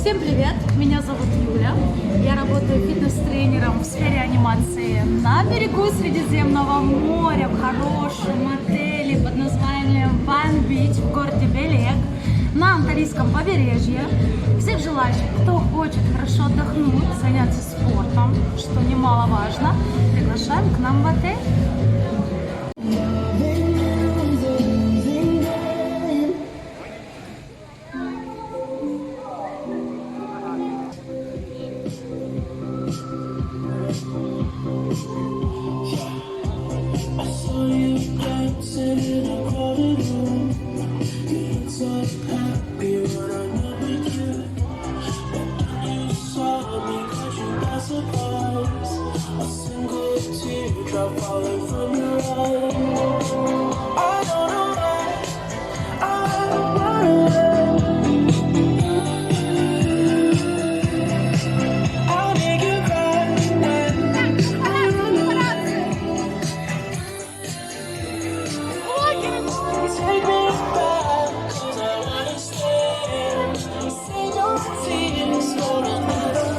Всем привет! Меня зовут Юля. Я работаю фитнес-тренером в сфере анимации на берегу Средиземного моря в хорошем отеле под названием Palm Beach в городе Белек на Анталийском побережье. Всех желающих, кто хочет хорошо отдохнуть, заняться спортом, что немаловажно, приглашаем к нам в отель. Falling from your eyes. I don't know why I run away. I'll make you cry when I run away. Take me back, 'cause I wanna stay. Say no tears for another.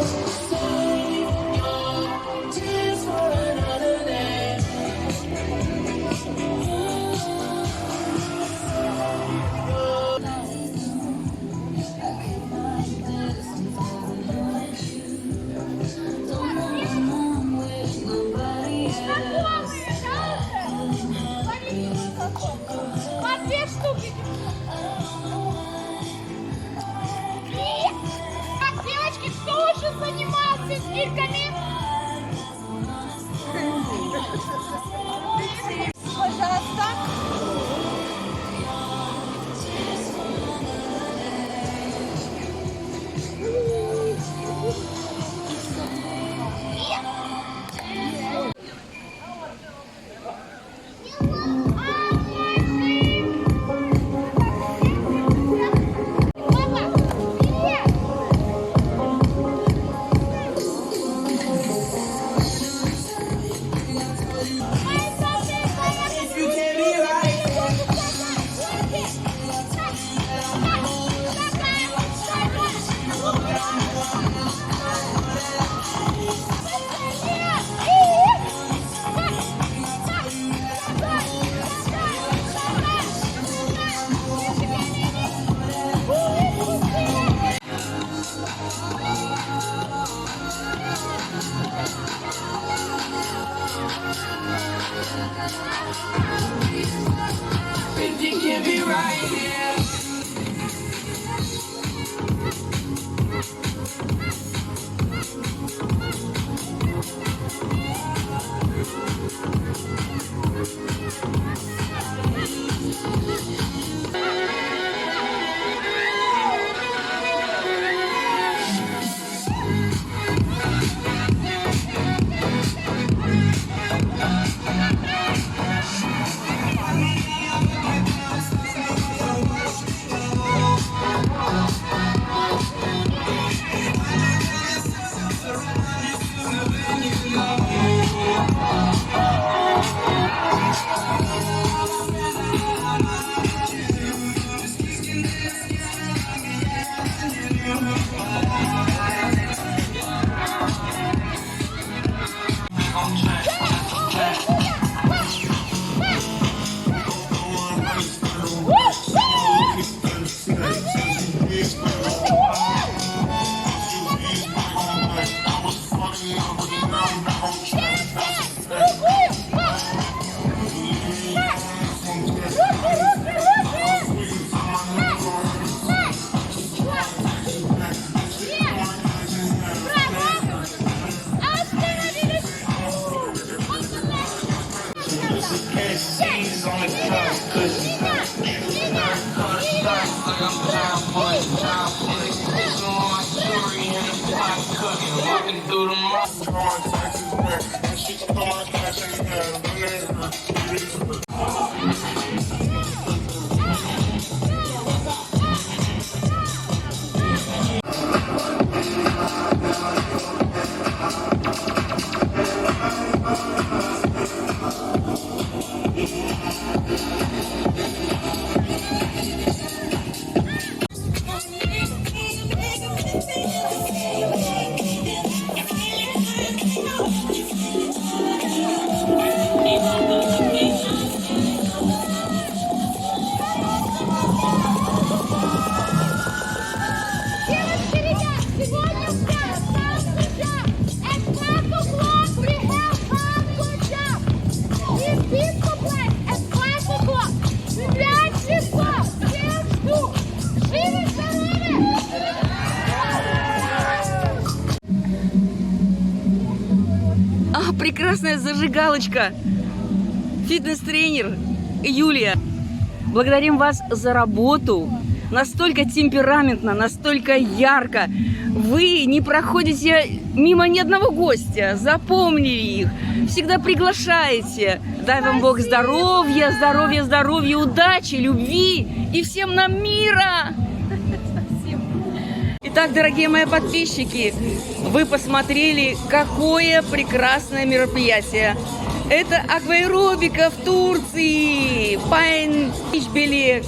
Save your tears for another day. По 2 штуки. Так, девочки, кто уже занимался с гирьками? Пожалуйста. You can be right here. Through the Thank you. прекрасная зажигалочка, фитнес-тренер Юлия. Благодарим вас за работу. Настолько темпераментно, настолько ярко. Вы не проходите мимо ни одного гостя, запомнили их, всегда приглашаете. Дай вам Бог здоровья, здоровья, здоровья, удачи, любви и всем нам мира! Итак, дорогие мои подписчики, вы посмотрели, какое прекрасное мероприятие. Это акваэробика в Турции, Пайн Бич Белек.